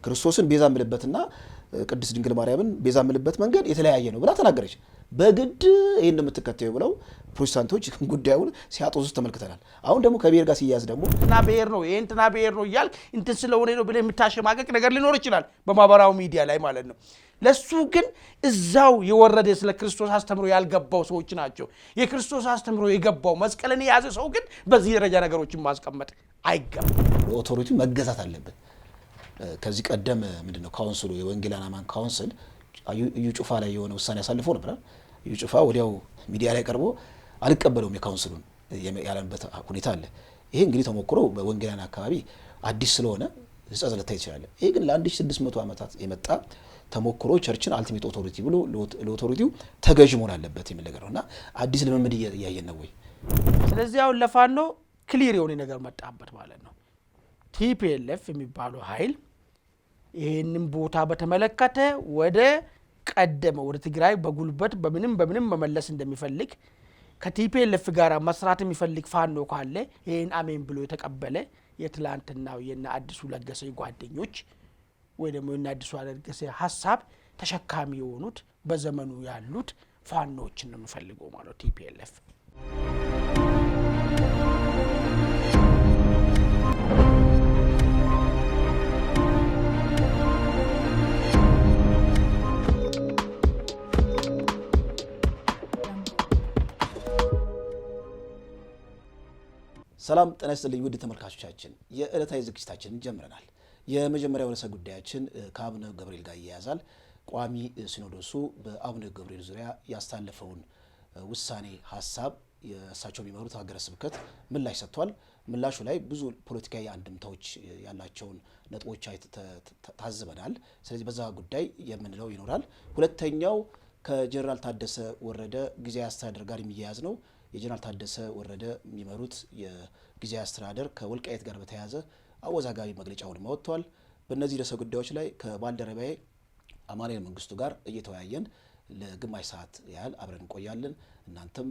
ክርስቶስን ቤዛ ምልበትና ቅድስት ድንግል ማርያምን ቤዛ ምልበት መንገድ የተለያየ ነው ብላ ተናገረች። በግድ ይሄን የምትከተዩ ብለው ፕሮቴስታንቶች ጉዳዩን ሲያጦዙት ተመልክተናል። አሁን ደግሞ ከብሔር ጋር ሲያዝ ደግሞ እንትና ብሔር ነው ይሄ እንትና ብሔር ነው እያልክ እንትን ስለሆነ ነው ብለህ የምታሸማቀቅ ነገር ሊኖር ይችላል በማህበራዊ ሚዲያ ላይ ማለት ነው። ለሱ ግን እዛው የወረደ ስለ ክርስቶስ አስተምሮ ያልገባው ሰዎች ናቸው። የክርስቶስ አስተምሮ የገባው መስቀልን የያዘ ሰው ግን በዚህ ደረጃ ነገሮችን ማስቀመጥ አይገባም። ለኦቶሪቲ መገዛት አለበት። ከዚህ ቀደም ምንድነው ካውንስሉ የወንጌላውያን አማኝ ካውንስል እዩ ጩፋ ላይ የሆነ ውሳኔ አሳልፎ ነበር። እዩ ጩፋ ወዲያው ሚዲያ ላይ ቀርቦ አልቀበለውም የካውንስሉን ያለበት ሁኔታ አለ። ይሄ እንግዲህ ተሞክሮ በወንጌላውያን አካባቢ አዲስ ስለሆነ ህጸጽ ልታይ ይችላል። ይሄ ግን ለ1600 ዓመታት የመጣ ተሞክሮ ቸርችን አልቲሜት ኦቶሪቲ ብሎ ለኦቶሪቲው ተገዥ መሆን አለበት የሚል ነገር ነውና አዲስ ልምምድ እያየን ነው ወይ? ስለዚህ አሁን ለፋኖ ክሊር የሆነ ነገር መጣበት ማለት ነው። ቲፒኤልኤፍ የሚባለው ኃይል ይህንን ቦታ በተመለከተ ወደ ቀደመ ወደ ትግራይ በጉልበት በምንም መመለስ እንደሚፈልግ ከቲፒኤልኤፍ ጋር መስራት የሚፈልግ ፋኖ ካለ ይህን አሜን ብሎ የተቀበለ የትላንትናው የና አዲሱ ለገሰ ጓደኞች ወይ ደግሞ የና አዲሱ ለገሰ ሐሳብ ተሸካሚ የሆኑት በዘመኑ ያሉት ፋኖዎችን ነው የሚፈልገው ማለት ቲፒኤልኤፍ። ሰላም ጤና ይስጥልኝ ውድ ተመልካቾቻችን፣ የዕለታዊ ዝግጅታችንን ጀምረናል። የመጀመሪያው ርዕሰ ጉዳያችን ከአቡነ ገብርኤል ጋር ይያያዛል። ቋሚ ሲኖዶሱ በአቡነ ገብርኤል ዙሪያ ያስተላለፈውን ውሳኔ ሀሳብ የእሳቸው የሚመሩት ሀገረ ስብከት ምላሽ ሰጥቷል። ምላሹ ላይ ብዙ ፖለቲካዊ አንድምታዎች ያላቸውን ነጥቦች ታዝበናል። ስለዚህ በዛ ጉዳይ የምንለው ይኖራል። ሁለተኛው ከጀነራል ታደሰ ወረደ ጊዜያዊ አስተዳደር ጋር የሚያያዝ ነው። የጀነራል ታደሰ ወረደ የሚመሩት የጊዜያዊ አስተዳደር ከወልቃይት ጋር በተያያዘ አወዛጋቢ መግለጫውን ወጥቷል። በእነዚህ ርዕሰ ጉዳዮች ላይ ከባልደረባዬ አማኑኤል መንግስቱ ጋር እየተወያየን ለግማሽ ሰዓት ያህል አብረን እንቆያለን። እናንተም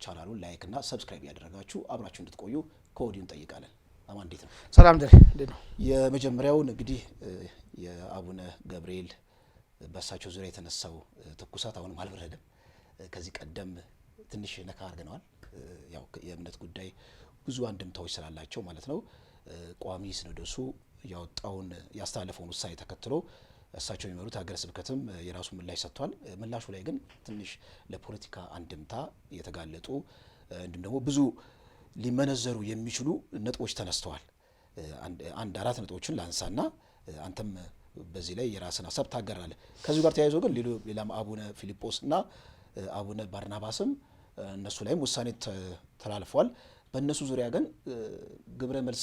ቻናሉን ላይክ እና ሰብስክራይብ ያደረጋችሁ አብራችሁ እንድትቆዩ ከወዲሁ እንጠይቃለን። አማን እንዴት ነው? ሰላም እንዴት ነው? የመጀመሪያውን እንግዲህ የአቡነ ገብርኤል በእሳቸው ዙሪያ የተነሳው ትኩሳት አሁንም አልበረደም። ከዚህ ቀደም ትንሽ ነካ አድርገነዋል። ያው የእምነት ጉዳይ ብዙ አንድምታዎች ስላላቸው ማለት ነው። ቋሚ ሲኖዶሱ ያስተላለፈውን ውሳኔ ተከትሎ እሳቸው የሚመሩት ሀገረ ስብከትም የራሱ ምላሽ ሰጥቷል። ምላሹ ላይ ግን ትንሽ ለፖለቲካ አንድምታ የተጋለጡ እንዲሁም ደግሞ ብዙ ሊመነዘሩ የሚችሉ ነጥቦች ተነስተዋል። አንድ አራት ነጥቦችን ላንሳና አንተም በዚህ ላይ የራስን ሀሳብ ታገራለህ። ከዚሁ ጋር ተያይዞ ግን ሌላም አቡነ ፊልጶስና አቡነ ባርናባስም እነሱ ላይም ውሳኔ ተላልፏል። በእነሱ ዙሪያ ግን ግብረ መልስ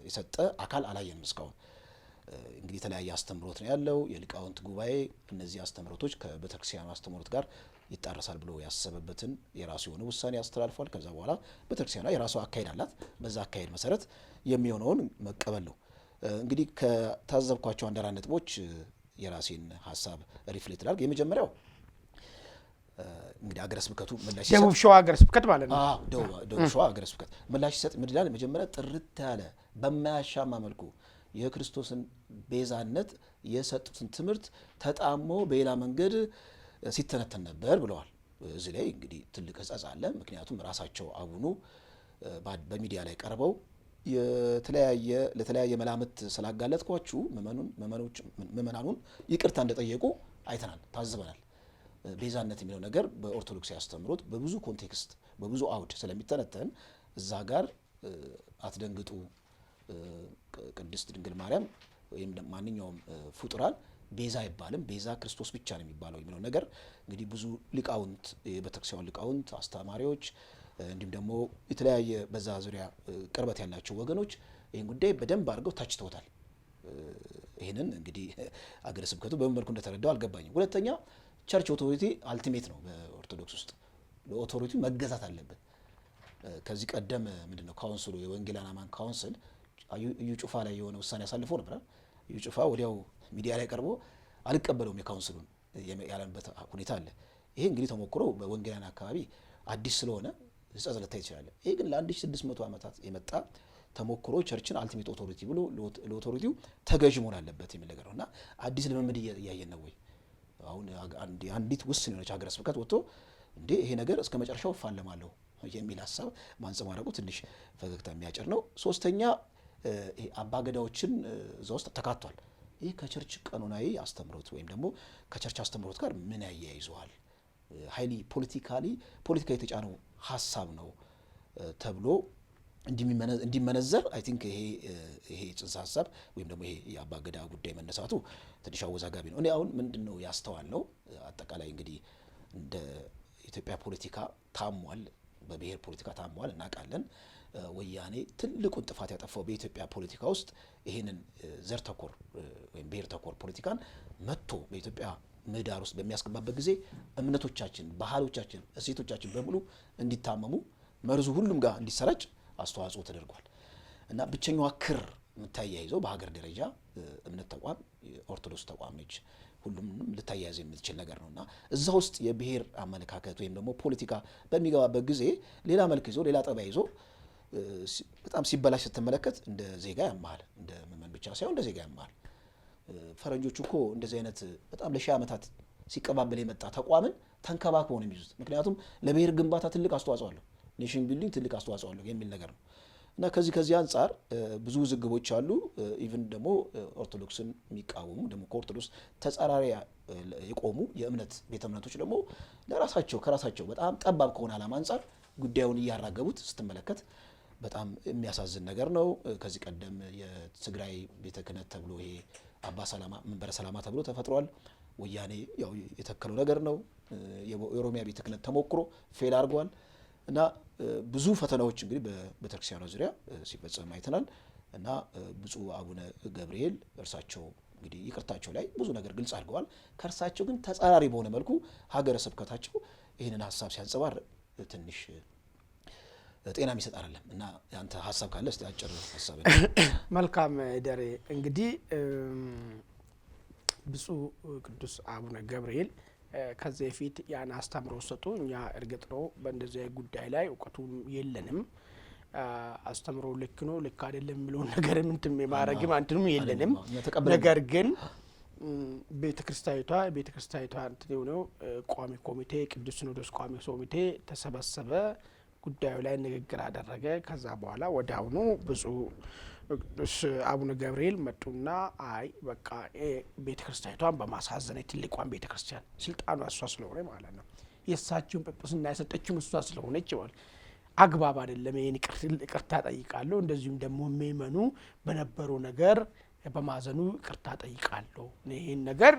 የሰጠ አካል አላየንም እስካሁን። እንግዲህ የተለያየ አስተምሮት ነው ያለው የሊቃውንት ጉባኤ። እነዚህ አስተምሮቶች ከቤተክርስቲያኑ አስተምሮት ጋር ይጣረሳል ብሎ ያሰበበትን የራሱ የሆነ ውሳኔ ያስተላልፏል። ከዛ በኋላ ቤተክርስቲያኗ የራሱ አካሄድ አላት። በዛ አካሄድ መሰረት የሚሆነውን መቀበል ነው። እንግዲህ ከታዘብኳቸው አንዳንድ ነጥቦች የራሴን ሀሳብ ሪፍሌክት ላድርግ። የመጀመሪያው እንግዲህ ሀገረ ስብከቱ ምላሽ ሲሰጥ ደቡብ ሸዋ ሀገረ ስብከት ማለት ነው። ደቡብ ሸዋ ሀገረ ስብከት ምላሽ ሲሰጥ ምንድን ይላል? መጀመሪያ ጥርት ያለ በማያሻማ መልኩ የክርስቶስን ቤዛነት የሰጡትን ትምህርት ተጣሞ በሌላ መንገድ ሲተነተን ነበር ብለዋል። እዚህ ላይ እንግዲህ ትልቅ ሕጸጽ አለ። ምክንያቱም ራሳቸው አቡኑ በሚዲያ ላይ ቀርበው ለተለያየ መላምት ስላጋለጥኳችሁ ምእመናኑን ይቅርታ እንደጠየቁ አይተናል፣ ታዝበናል። ቤዛነት የሚለው ነገር በኦርቶዶክስ ያስተምሮት በብዙ ኮንቴክስት በብዙ አውድ ስለሚተነተን እዛ ጋር አትደንግጡ፣ ቅድስት ድንግል ማርያም ወይም ማንኛውም ፍጡራን ቤዛ አይባልም፣ ቤዛ ክርስቶስ ብቻ ነው የሚባለው የሚለው ነገር እንግዲህ ብዙ ሊቃውንት የቤተክርስቲያን ሊቃውንት አስተማሪዎች እንዲሁም ደግሞ የተለያየ በዛ ዙሪያ ቅርበት ያላቸው ወገኖች ይህን ጉዳይ በደንብ አድርገው ታችተውታል። ይህንን እንግዲህ አገረ ስብከቱ በምን መልኩ እንደተረዳው አልገባኝም። ሁለተኛ ቸርች ኦቶሪቲ አልቲሜት ነው። በኦርቶዶክስ ውስጥ ለኦቶሪቲ መገዛት አለበት። ከዚህ ቀደም ምንድነው ካውንስሉ የወንጌላውያን አማኝ ካውንስል እዩ ጩፋ ላይ የሆነ ውሳኔ አሳልፎ ነበር። እዩ ጩፋ ወዲያው ሚዲያ ላይ ቀርቦ አልቀበለውም የካውንስሉን ያለበት ሁኔታ አለ። ይሄ እንግዲህ ተሞክሮ በወንጌላውያን አካባቢ አዲስ ስለሆነ ሕጸጽ ልታይ ይችላል። ይሄ ግን ለ1600 ዓመታት የመጣ ተሞክሮ ቸርችን አልቲሜት ኦቶሪቲ ብሎ ለኦቶሪቲው ተገዥ መሆን አለበት የሚል ነገር እና አዲስ ልምምድ እያየን ነው ወይ? አሁን አንዲት ውስን የሆነች ሀገረ ስብከት ወጥቶ እንዴ ይሄ ነገር እስከ መጨረሻው እፋለማለሁ የሚል ሀሳብ ማንጸባረቁ ትንሽ ፈገግታ የሚያጭር ነው። ሶስተኛ ይሄ አባገዳዎችን እዛ ውስጥ ተካቷል። ይህ ከቸርች ቀኖናዊ አስተምሮት ወይም ደግሞ ከቸርች አስተምሮት ጋር ምን ያያይዘዋል? ሀይሊ ፖለቲካ የተጫነው ሀሳብ ነው ተብሎ እንዲመነዘር አይ ቲንክ ይሄ ጽንሰ ሀሳብ ወይም ደግሞ ይሄ የአባገዳ ጉዳይ መነሳቱ ትንሽ አወዛጋቢ ነው። እኔ አሁን ምንድን ነው ያስተዋልነው አጠቃላይ እንግዲህ እንደ ኢትዮጵያ ፖለቲካ ታሟል፣ በብሔር ፖለቲካ ታሟል እናውቃለን። ወያኔ ትልቁን ጥፋት ያጠፋው በኢትዮጵያ ፖለቲካ ውስጥ ይሄንን ዘር ተኮር ወይም ብሔር ተኮር ፖለቲካን መጥቶ በኢትዮጵያ ምህዳር ውስጥ በሚያስገባበት ጊዜ እምነቶቻችን፣ ባህሎቻችን፣ እሴቶቻችን በሙሉ እንዲታመሙ መርዙ ሁሉም ጋር እንዲሰራጭ አስተዋጽኦ ተደርጓል እና ብቸኛዋ ክር የምታያይዘው በሀገር ደረጃ እምነት ተቋም ኦርቶዶክስ ተቋም ነች። ሁሉም ልታያይዝ የምትችል ነገር ነውና እዛ ውስጥ የብሔር አመለካከት ወይም ደግሞ ፖለቲካ በሚገባበት ጊዜ ሌላ መልክ ይዞ ሌላ ጠባይ ይዞ በጣም ሲበላሽ ስትመለከት እንደ ዜጋ ያማል፣ እንደ ምዕመን ብቻ ሳይሆን እንደ ዜጋ ያማል። ፈረንጆቹ እኮ እንደዚህ አይነት በጣም ለሺህ ዓመታት ሲቀባበል የመጣ ተቋምን ተንከባክበው ነው የሚይዙት። ምክንያቱም ለብሔር ግንባታ ትልቅ አስተዋጽኦ አለው፣ ኔሽን ቢልዲንግ ትልቅ አስተዋጽኦ አለው የሚል ነገር ነው እና ከዚህ አንጻር ብዙ ውዝግቦች አሉ። ኢቭን ደግሞ ኦርቶዶክስን የሚቃወሙ ደግሞ ከኦርቶዶክስ ተጻራሪ የቆሙ የእምነት ቤተ እምነቶች ደግሞ ከራሳቸው በጣም ጠባብ ከሆነ ዓላማ አንጻር ጉዳዩን እያራገቡት ስትመለከት በጣም የሚያሳዝን ነገር ነው። ከዚህ ቀደም የትግራይ ቤተ ክህነት ተብሎ ይሄ አባ ሰላማ መንበረ ሰላማ ተብሎ ተፈጥሯል። ወያኔ ያው የተከለው ነገር ነው። የኦሮሚያ ቤተ ክህነት ተሞክሮ ፌል አድርጓል እና ብዙ ፈተናዎች እንግዲህ በቤተክርስቲያኗ ዙሪያ ሲፈጸም አይተናል እና ብፁዕ አቡነ ገብርኤል እርሳቸው እንግዲህ ይቅርታቸው ላይ ብዙ ነገር ግልጽ አድርገዋል። ከእርሳቸው ግን ተጻራሪ በሆነ መልኩ ሀገረ ስብከታቸው ይህንን ሀሳብ ሲያንጸባርቅ ትንሽ ጤና የሚሰጥ አይደለም እና ያንተ ሀሳብ ካለ እስቲ አጭር ሀሳብ። መልካም ደሬ፣ እንግዲህ ብፁዕ ቅዱስ አቡነ ገብርኤል ከዚህ በፊት ያን አስተምሮ ሰጡ። እኛ እርግጥ ነው በእንደዚህ ጉዳይ ላይ እውቀቱም የለንም። አስተምሮ ልክ ነው ልክ አይደለም የሚለውን ነገር ምንትም ማረግም አንተንም የለንም። ነገር ግን ቤተክርስቲያኒቷ እንትን ነው ቋሚ ኮሚቴ ቅዱስ ሲኖዶስ ቋሚ ኮሚቴ ተሰበሰበ፣ ጉዳዩ ላይ ንግግር አደረገ። ከዛ በኋላ ወዲያውኑ ብፁዕ ቅዱስ አቡነ ገብርኤል መጡና አይ በቃ ቤተክርስቲያኒቷን በማሳዘን ትልቋን ቤተክርስቲያን ስልጣኗ እሷ ስለሆነ ማለት ነው የእሳቸውን ጵጵስና የሰጠችው እሷ ስለሆነች ማለት አግባብ አይደለም፣ ይሄን ይቅርታ ጠይቃለሁ፣ እንደዚሁም ደግሞ ምእመኑ በነበረው ነገር በማዘኑ ይቅርታ ጠይቃለሁ፣ ይሄን ነገር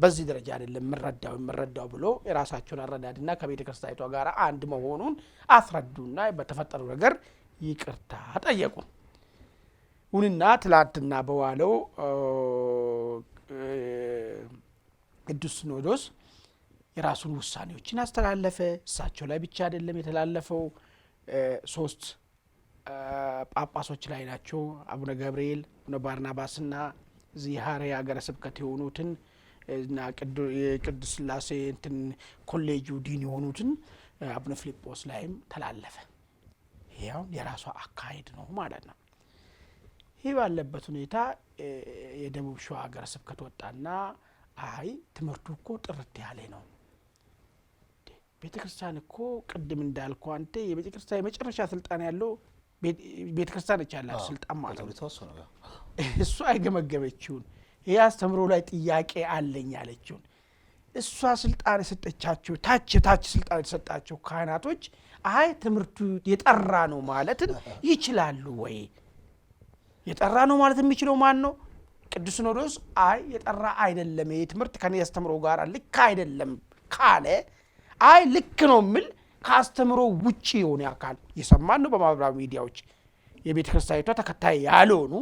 በዚህ ደረጃ አይደለም የምረዳው ብሎ የራሳቸውን አረዳድና ከቤተክርስቲያኒቷ ጋር አንድ መሆኑን አስረዱና በተፈጠረው ነገር ይቅርታ ጠየቁ። ሁንና ትላንትና በዋለው ቅዱስ ሲኖዶስ የራሱን ውሳኔዎችን አስተላለፈ። እሳቸው ላይ ብቻ አይደለም የተላለፈው፣ 3 ጳጳሶች ላይ ናቸው። አቡነ ገብርኤል፣ አቡነ ባርናባስና እዚህ ሐረር ሀገረ ስብከት የሆኑትን እና የቅዱስ ሥላሴ እንትን ኮሌጁ ዲን የሆኑትን አቡነ ፊልጶስ ላይም ተላለፈ። ይሄው የራሷ አካሄድ ነው ማለት ነው። ይህ ባለበት ሁኔታ የደቡብ ሸዋ ሀገረ ስብከት ወጣና አይ ትምህርቱ እኮ ጥርት ያለ ነው፣ ቤተክርስቲያን እኮ ቅድም እንዳልኩ አንተ የቤተክርስቲያን የመጨረሻ ስልጣን ያለው ቤተክርስቲያን ያላት ስልጣን ማለት ነው። እሷ አይገመገመችውን ይህ አስተምሮ ላይ ጥያቄ አለኝ ያለችውን እሷ ስልጣን የሰጠቻቸው ታች ስልጣን የተሰጣቸው ካህናቶች አይ ትምህርቱ የጠራ ነው ማለትን ይችላሉ ወይ? የጠራ ነው ማለት የሚችለው ማን ነው? ቅዱስ ሲኖዶስ አይ የጠራ አይደለም ይሄ ትምህርት ከኔ ያስተምሮ ጋር ልክ አይደለም ካለ አይ ልክ ነው የሚል ከአስተምሮ ውጪ የሆነ አካል የሰማን ነው። በማህበራዊ ሚዲያዎች የቤተ ክርስቲያኒቷ ተከታይ ያልሆኑ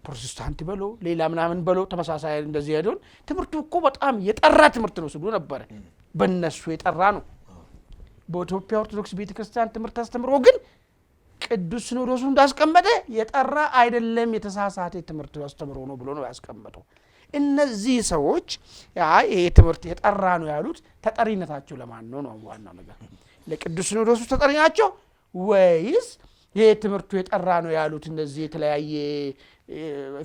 ፕሮቴስታንት በሎ ሌላ ምናምን በሎ ተመሳሳይ እንደዚህ ያደውን ትምህርቱ እኮ በጣም የጠራ ትምህርት ነው ሲሉ ነበር። በእነሱ የጠራ ነው። በኢትዮጵያ ኦርቶዶክስ ቤተ ክርስቲያን ትምህርት አስተምሮ ግን ቅዱስ ሲኖዶሱ እንዳስቀመጠ የጠራ አይደለም የተሳሳተ ትምህርት አስተምሮ ነው ብሎ ነው ያስቀመጠው። እነዚህ ሰዎች ይሄ ትምህርት የጠራ ነው ያሉት ተጠሪነታቸው ለማን ነው ነው ዋናው ነገር? ለቅዱስ ሲኖዶሱ ተጠሪ ናቸው ወይስ ይሄ ትምህርቱ የጠራ ነው ያሉት እነዚህ የተለያየ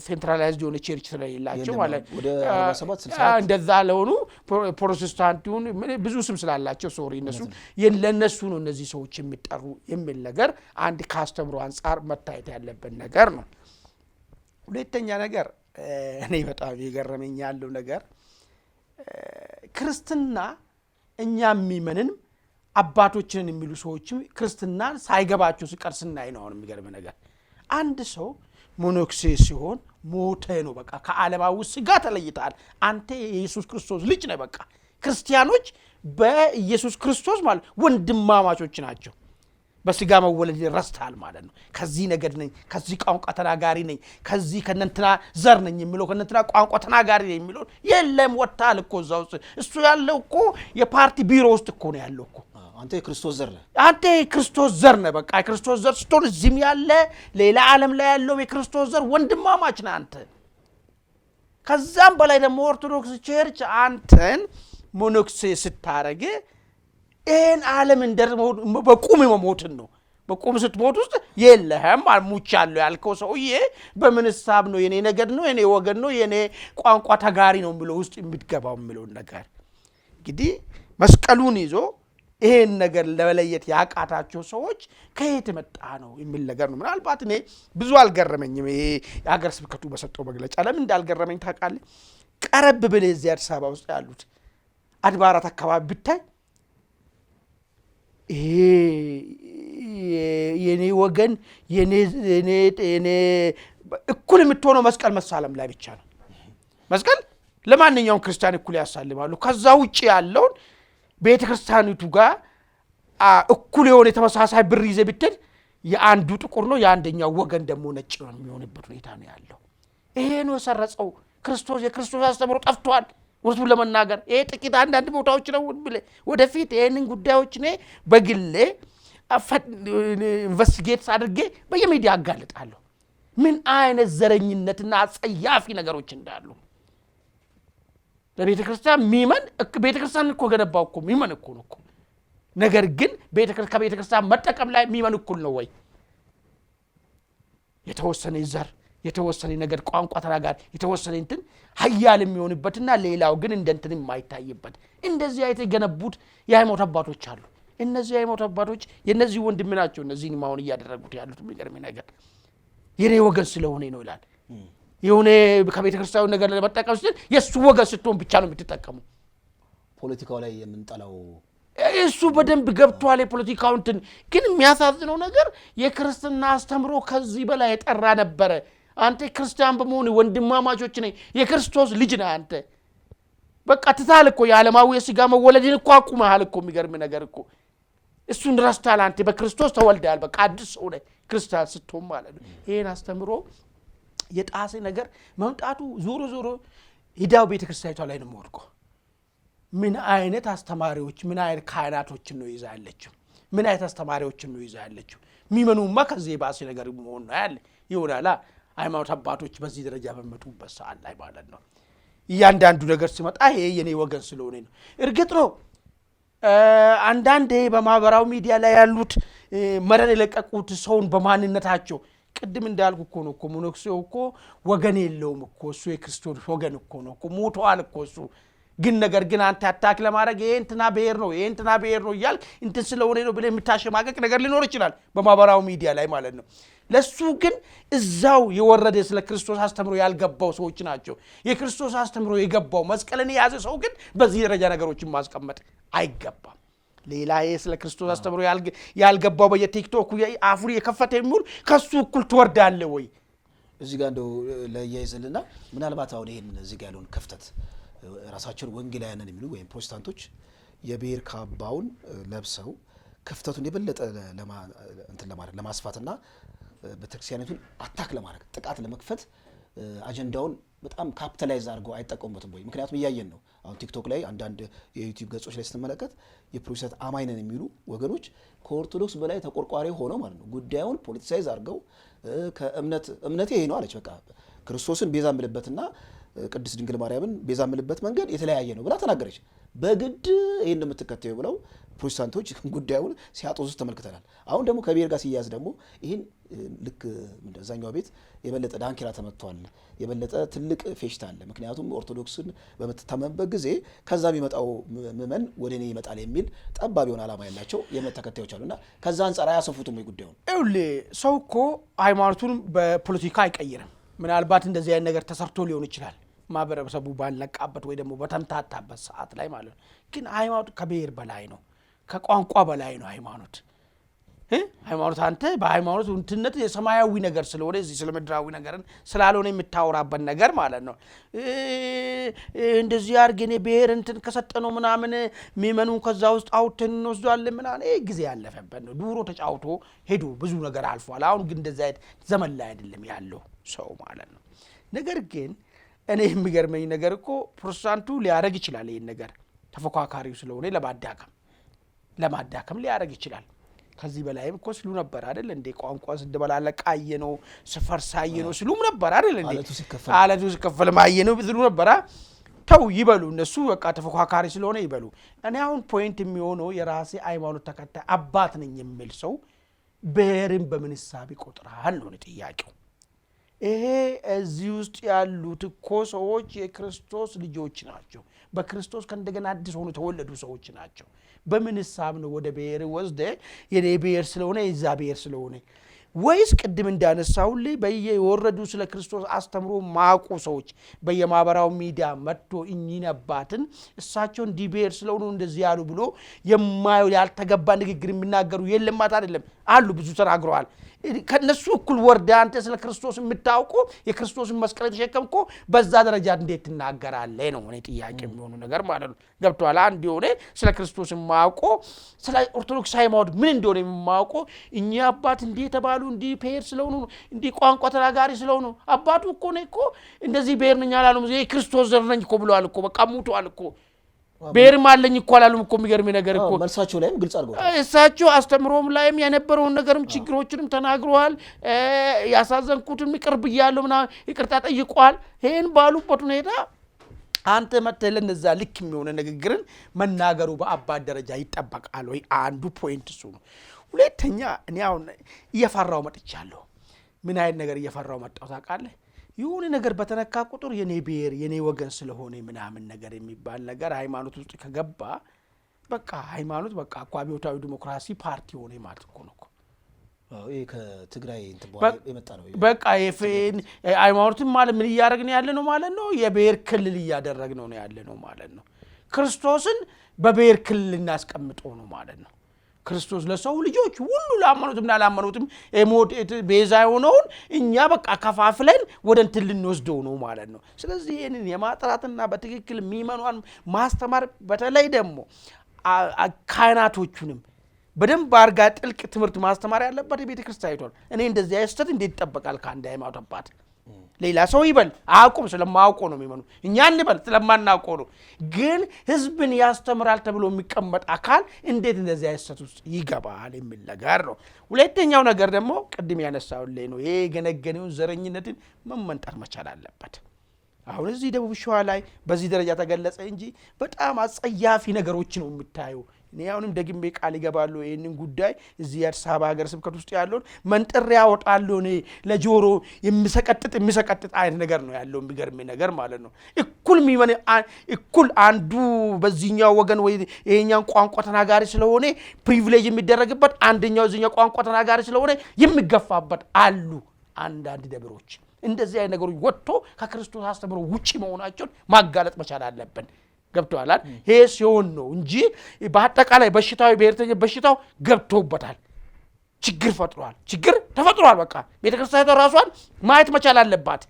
ሴንትራላይዝድ የሆነ ቸርች ስለሌላቸው ማለት ወደ 47 64 እንደዛ ለሆኑ ፕሮቴስታንት ይሁን ብዙ ስም ስላላቸው ሶሪ እነሱ ለነሱ ነው እነዚህ ሰዎች የሚጠሩ የሚል ነገር አንድ ካስተምሮ አንፃር መታየት ያለበት ነገር ነው። ሁለተኛ ነገር እኔ በጣም የገረመኝ ያለው ነገር ክርስትና እኛ የሚመንን አባቶችን የሚሉ ሰዎችም ክርስትና ሳይገባቸው ሲቀር ስናይ ነው። አሁን የሚገርም ነገር አንድ ሰው ሞኖክሴ ሲሆን ሞተ ነው በቃ ከዓለማዊ ስጋ ተለይተሃል አንተ የኢየሱስ ክርስቶስ ልጅ ነህ። በቃ ክርስቲያኖች በኢየሱስ ክርስቶስ ማለት ወንድማማቾች ናቸው። በስጋ መወለድ ረስተሃል ማለት ነው። ከዚህ ነገድ ነኝ፣ ከዚህ ቋንቋ ተናጋሪ ነኝ፣ ከዚህ ከነንትና ዘር ነኝ የሚለው ከነንትና ቋንቋ ተናጋሪ ነኝ የሚለው የለም። ወጣል እኮ እዛው እሱ ያለው እኮ የፓርቲ ቢሮ ውስጥ እኮ ነው ያለው እኮ። አንተ የክርስቶስ ዘር ነህ፣ አንተ የክርስቶስ ዘር ነህ። በቃ የክርስቶስ ዘር ስትሆን እዚህም ያለ ሌላ ዓለም ላይ ያለው የክርስቶስ ዘር ወንድማማች ነህ አንተ። ከዛም በላይ ደግሞ ኦርቶዶክስ ቸርች አንተን ሞኖክሴ ስታረግ ይህን ዓለም እንደርመው በቁም መሞትን ነው። በቁም ስትሞት ውስጥ የለህም አልሙቻለሁ ያልከው ሰውዬ በምን ሐሳብ ነው የኔ ነገድ ነው የኔ ወገን ነው የኔ ቋንቋ ተጋሪ ነው የሚለው ውስጥ የምትገባው የሚለው ነገር እንግዲህ መስቀሉን ይዞ ይሄን ነገር ለመለየት ያቃታቸው ሰዎች ከየት መጣ ነው የሚል ነገር ነው። ምናልባት እኔ ብዙ አልገረመኝም ይሄ የሀገረ ስብከቱ በሰጠው መግለጫ። ለምን እንዳልገረመኝ ታውቃለህ? ቀረብ ብለህ እዚህ አዲስ አበባ ውስጥ ያሉት አድባራት አካባቢ ብታይ የኔ ወገን የኔ እኩል የምትሆነው መስቀል መሳለም ላይ ብቻ ነው። መስቀል ለማንኛውም ክርስቲያን እኩል ያሳልማሉ። ከዛ ውጪ ያለውን ቤተ ክርስቲያኒቱ ጋር እኩል የሆነ ተመሳሳይ ብር ይዘህ ብትል የአንዱ ጥቁር ነው የአንደኛው ወገን ደግሞ ነጭ ነው የሚሆንበት ሁኔታ ነው ያለው። ይሄ ነው የሰረጸው ክርስቶስ። የክርስቶስ አስተምሮ ጠፍቷል። ወርቱን ለመናገር ይሄ ጥቂት አንዳንድ ቦታዎች ነው ብለህ ወደፊት ይሄንን ጉዳዮች እኔ በግሌ ኢንቨስቲጌት አድርጌ በየሚዲያ አጋልጣለሁ ምን አይነት ዘረኝነትና አጸያፊ ነገሮች እንዳሉ። ለቤተ ክርስቲያን ሚመን ቤተ ክርስቲያን እኮ ገነባው እኮ ሚመን እኮ ነው እኮ። ነገር ግን ከቤተ ክርስቲያን መጠቀም ላይ ሚመን እኩል ነው ወይ? የተወሰነ ዘር የተወሰነ ነገር ቋንቋ ተናጋሪ የተወሰነ እንትን ኃያል የሚሆንበትና ሌላው ግን እንደንትን የማይታይበት እንደዚህ አይተ ገነቡት የሃይማኖት አባቶች አሉ። እነዚህ የሃይማኖት አባቶች የነዚህ ወንድም ናቸው። እነዚህን ማውን እያደረጉት ያሉት የሚገርም ነገር የኔ ወገን ስለሆነ ነው ይላል። የሆነ ከቤተ ክርስቲያኑ ነገር ለመጠቀም ሲል የሱ ወገን ስትሆን ብቻ ነው የምትጠቀሙ። ፖለቲካው ላይ የምንጠላው እሱ በደንብ ገብቷል። የፖለቲካው እንትን ግን የሚያሳዝነው ነገር የክርስትና አስተምሮ ከዚህ በላይ የጠራ ነበረ። አንተ ክርስቲያን በመሆን ወንድማማቾች ነኝ የክርስቶስ ልጅ ነህ አንተ። በቃ ትታል እኮ የዓለማዊ የሥጋ መወለድን እኮ አቁመሃል እኮ። የሚገርም ነገር እኮ እሱን ረስተሃል አንተ። በክርስቶስ ተወልደሃል። በቃ አዲስ ሰው ነህ ክርስቲያን ስትሆን ማለት ነው። ይሄን አስተምሮ የጣሰ ነገር መምጣቱ ዞሮ ዞሮ ሂዳው ቤተ ክርስቲያኗ ላይ ነው የምወድቀው። ምን አይነት አስተማሪዎች ምን አይነት ካህናቶችን ነው ይዛ ያለችው? ምን አይነት አስተማሪዎችን ነው ይዛ ያለችው? የሚመኑማ ከዚህ ባሰ ነገር መሆን ነው ያለ ይሆናላ። ሃይማኖት አባቶች በዚህ ደረጃ በመጡበት ሰዓት ላይ ማለት ነው እያንዳንዱ ነገር ሲመጣ ይሄ የኔ ወገን ስለሆነ ነው። እርግጥ ነው አንዳንድ በማህበራዊ ሚዲያ ላይ ያሉት መረን የለቀቁት ሰውን በማንነታቸው ቅድም እንዳልኩ እኮ ነው እኮ ሞኖክሴው እኮ ወገን የለውም እኮ እሱ የክርስቶስ ወገን እኮ ነው እኮ ሞቷል እኮ እሱ። ግን ነገር ግን አንተ አታክ ለማድረግ ይሄ እንትና ብሔር ነው ይሄ እንትና ብሔር ነው እያልክ እንትን ስለሆነ ነው ብለህ የምታሸማቀቅ ነገር ሊኖር ይችላል በማህበራዊ ሚዲያ ላይ ማለት ነው። ለሱ ግን እዛው የወረደ ስለ ክርስቶስ አስተምሮ ያልገባው ሰዎች ናቸው። የክርስቶስ አስተምሮ የገባው መስቀልን የያዘ ሰው ግን በዚህ ደረጃ ነገሮችን ማስቀመጥ አይገባም። ሌላ ስለ ክርስቶስ አስተምሮ ያልገባው በየቲክቶክ አፉሪ የከፈተ የሚል ከሱ እኩል ትወርዳለህ ወይ? እዚህ ጋር እንደው ለያይዘልና ምናልባት አሁን ይሄን እዚህ ጋር ያለውን ክፍተት ራሳቸውን ወንጌላውያን የሚሉ ወይም ፕሮቴስታንቶች የብሔር ካባውን ለብሰው ክፍተቱን የበለጠ ለማስፋትና ቤተክርስቲያኒቱን አታክ ለማድረግ ጥቃት ለመክፈት አጀንዳውን በጣም ካፒታላይዝ አድርገው አይጠቀሙበትም ወይ? ምክንያቱም እያየን ነው አሁን ቲክቶክ ላይ አንዳንድ የዩቲዩብ ገጾች ላይ ስትመለከት የፕሮቴስታንት አማኝ ነን የሚሉ ወገኖች ከኦርቶዶክስ በላይ ተቆርቋሪ ሆነው ማለት ነው ጉዳዩን ፖለቲሳይዝ አድርገው እምነቴ ይሄ ነው አለች በቃ ክርስቶስን ቤዛ ምልበትና ቅድስት ድንግል ማርያምን ቤዛ ምልበት መንገድ የተለያየ ነው ብላ ተናገረች። በግድ ይሄን እንደምትከተዩ ብለው ፕሮቴስታንቶች ጉዳዩን ሲያጦዙት ተመልክተናል። አሁን ደግሞ ከብሔር ጋር ሲያዝ ደግሞ ይህን ልክ እንደዛኛው ቤት የበለጠ ዳንኪራ ተመቷል፣ የበለጠ ትልቅ ፌሽታ አለ። ምክንያቱም ኦርቶዶክስን በምትታመምበት ጊዜ ከዛ የሚመጣው ምእመን ወደ እኔ ይመጣል የሚል ጠባብ የሆነ ዓላማ ያላቸው የእምነት ተከታዮች አሉና ከዛ አንጻር አያሰፉትም ወይ ጉዳዩን? ሰው እኮ ሃይማኖቱን በፖለቲካ አይቀይርም። ምናልባት እንደዚህ አይነት ነገር ተሰርቶ ሊሆን ይችላል ማህበረሰቡ ባልነቃበት ወይ ደግሞ በተምታታበት ሰዓት ላይ ማለት ነው። ግን ሃይማኖት ከብሔር በላይ ነው፣ ከቋንቋ በላይ ነው። ሃይማኖት አንተ በሃይማኖት እንትነት የሰማያዊ ነገር ስለሆነ እዚህ ስለ ምድራዊ ነገርን ስላልሆነ የምታወራበት ነገር ማለት ነው። እንደዚህ አርገኔ ብሔር እንትን ከሰጠነው ምናምን ሚመኑን ከዛ ውስጥ አውጥተን እንወስዷለን ምናምን ጊዜ ያለፈበት ነው። ድሮ ተጫውቶ ሄዶ ብዙ ነገር አልፏል። አሁን ግን እንደዛ አይነት ዘመን ላይ አይደለም ያለው ሰው ማለት ነው። ነገር ግን እኔ የሚገርመኝ ነገር እኮ ፕሮቴስታንቱ ሊያረግ ይችላል ይሄን ነገር ተፎካካሪው ስለሆነ ለማዳከም ሊያረግ ይችላል። ከዚህ በላይም እኮ ስሉ ነበር አይደል እንዴ? ቋንቋ ስደበላለቅ አየነው፣ ስፈርሳየ ነው ስሉም ነበር አይደል እንዴ? አለቱ ሲከፈል ማየነው ስሉ ነበር። ተው ይበሉ እነሱ በቃ ተፎካካሪ ስለሆነ ይበሉ። እኔ አሁን ፖይንት የሚሆነው የራሴ ሃይማኖት ተከታይ አባት ነኝ የሚል ሰው ብሔርን በምን ሂሳብ ይቆጥራል ነው ጥያቄው። ይሄ እዚህ ውስጥ ያሉት እኮ ሰዎች የክርስቶስ ልጆች ናቸው። በክርስቶስ ከእንደገና አዲስ ሆኖ የተወለዱ ሰዎች ናቸው። በምን ሂሳብ ነው ወደ ብሔር ወስደ የኔ ብሔር ስለሆነ የዛ ብሔር ስለሆነ? ወይስ ቅድም እንዳነሳውልኝ በየወረዱ ስለ ክርስቶስ አስተምሮ ማቁ ሰዎች በየማህበራዊ ሚዲያ መጥቶ እኚህን አባትን እሳቸው እንዲህ ብሔር ስለሆኑ እንደዚህ ያሉ ብሎ የማየው ያልተገባ ንግግር የሚናገሩ የለም ማለት አይደለም፣ አሉ፣ ብዙ ተናግረዋል። ከነሱ እኩል ወርዳ አንተ ስለ ክርስቶስ የምታውቁ የክርስቶስን መስቀል ተሸከምኮ በዛ ደረጃ እንዴት ትናገራለህ ነው እኔ ጥያቄ የሚሆኑ ነገር ማለት ነው። ገብቷል? አንድ የሆነ ስለ ክርስቶስ የማውቁ ስለ ኦርቶዶክስ ሃይማኖት ምን እንደሆነ የማውቁ እኛ አባት እንዲህ የተባሉ እንዲህ ብሔር ስለሆኑ እንዲህ ቋንቋ ተናጋሪ ስለሆኑ አባቱ እኮ ነው እኮ እንደዚህ ብሔር ነኝ አላሉም። የክርስቶስ ዘር ነኝ እኮ ብለዋል እኮ በቃ ሙቷል እኮ ብሔርም አለኝ እኮ አላሉም እኮ። የሚገርም ነገር እኮ መልሳቸው ላይም ግልጽ አድርገዋል። እሳቸው አስተምሮም ላይም የነበረውን ነገርም ችግሮችንም ተናግረዋል። ያሳዘንኩትም ይቅር ብያለሁ ምናምን ይቅርታ ጠይቀዋል። ይሄን ባሉበት ሁኔታ አንተ መጥተህ ለነዛ ልክ የሚሆነ ንግግርን መናገሩ በአባት ደረጃ ይጠበቃል ወይ? አንዱ ፖይንት እሱ ነው። ሁለተኛ እኔ አሁን እየፈራው መጥቻለሁ። ምን አይነት ነገር እየፈራው መጣው ታውቃለህ? የሆነ ነገር በተነካ ቁጥር የኔ ብሔር የኔ ወገን ስለሆነ ምናምን ነገር የሚባል ነገር ሃይማኖት ውስጥ ከገባ በቃ ሃይማኖት በቃ አብዮታዊ ዲሞክራሲ ፓርቲ ሆነ ማለት እኮ ነው። ይሄ ከትግራይ እንትን የመጣ ነው። በቃ ሃይማኖትም ማለት ምን እያደረግን ያለ ነው ማለት ነው? የብሔር ክልል እያደረግነው ነው ያለ ነው ማለት ነው። ክርስቶስን በብሔር ክልል እናስቀምጠው ነው ማለት ነው። ክርስቶስ ለሰው ልጆች ሁሉ ላመኑትምና ላመኑትም ሞት ቤዛ የሆነውን እኛ በቃ ከፋፍለን ወደ እንትን ልንወስደው ነው ማለት ነው። ስለዚህ ይህንን የማጥራትና በትክክል የሚመኗን ማስተማር በተለይ ደግሞ ካህናቶቹንም በደንብ አርጋ ጥልቅ ትምህርት ማስተማር ያለበት የቤተ ክርስቲያን ይቷል። እኔ እንደዚህ አይስተት እንዴት ይጠበቃል ከአንድ ሃይማኖት አባት? ሌላ ሰው ይበል አቁም ስለማያውቀው ነው የሚመኑ፣ እኛ እንበል ስለማናውቀው ነው። ግን ህዝብን ያስተምራል ተብሎ የሚቀመጥ አካል እንዴት እንደዚህ አይሰት ውስጥ ይገባል የሚል ነገር ነው። ሁለተኛው ነገር ደግሞ ቅድም ያነሳውልኝ ነው። ይሄ ገነገነውን ዘረኝነትን መመንጠር መቻል አለበት። አሁን እዚህ ደቡብ ሸዋ ላይ በዚህ ደረጃ ተገለጸ እንጂ በጣም አጸያፊ ነገሮች ነው የምታየው። እኔ አሁንም ደግሜ ቃል ይገባሉ ይሄንን ጉዳይ እዚህ አዲስ አበባ ሀገረ ስብከት ውስጥ ያለውን መንጥሬ ያወጣለሁ። እኔ ለጆሮ የሚሰቀጥጥ አይነት ነገር ነው ያለው። የሚገርም ነገር ማለት ነው። እኩል አንዱ በዚህኛው ወገን ወይ ይሄኛው ቋንቋ ተናጋሪ ስለሆነ ፕሪቪሌጅ የሚደረግበት፣ አንደኛው እዚህኛው ቋንቋ ተናጋሪ ስለሆነ የሚገፋበት አሉ አንዳንድ ደብሮች። እንደዚህ አይነት ነገሮች ወጥቶ ከክርስቶስ አስተምሮ ውጪ መሆናቸውን ማጋለጥ መቻል አለብን። ገብቷል? ይሄ ሲሆን ነው እንጂ በአጠቃላይ በሽታው ብሔርተኛ በሽታው ገብቶበታል፣ ችግር ፈጥሯል፣ ችግር ተፈጥሯል። በቃ ቤተክርስቲያኗ ራሷን ማየት መቻል አለባት።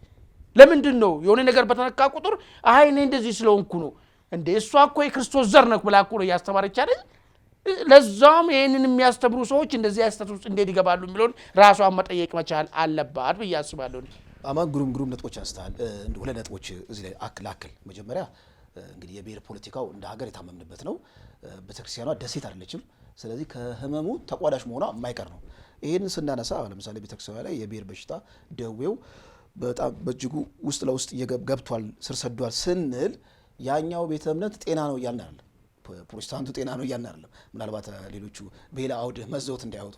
ለምንድን ነው የሆነ ነገር በተነካ ቁጥር አይ እኔ እንደዚህ ስለሆንኩ ነው እንዴ? እሷ እኮ የክርስቶስ ዘር ነክ ብላ እኮ ነው ያስተማረች አይደል? ለዛም ይሄንን የሚያስተምሩ ሰዎች እንደዚህ ያስተቱ ውስጥ እንዴት ይገባሉ የሚለውን ራሷን መጠየቅ መቻል አለባት ብዬ አስባለሁ። አማን ግሩም ነጥቦች አንስተሃል። ሁለት ነጥቦች እዚህ ላይ አክል መጀመሪያ እንግዲህ የብሔር ፖለቲካው እንደ ሀገር የታመምንበት ነው። ቤተክርስቲያኗ ደሴት አይደለችም። ስለዚህ ከህመሙ ተቋዳሽ መሆኗ የማይቀር ነው። ይሄን ስናነሳ ለምሳሌ ቤተክርስቲያኗ ላይ የብሔር በሽታ ደዌው በጣም በእጅጉ ውስጥ ለውስጥ ገብቷል፣ ስር ሰዷል ስንል ያኛው ቤተ እምነት ጤና ነው እያልን አይደለም። ፕሮቴስታንቱ ጤና ነው እያልን አይደለም። ምናልባት ሌሎቹ በሌላ አውድ መዘውት እንዳያወጡ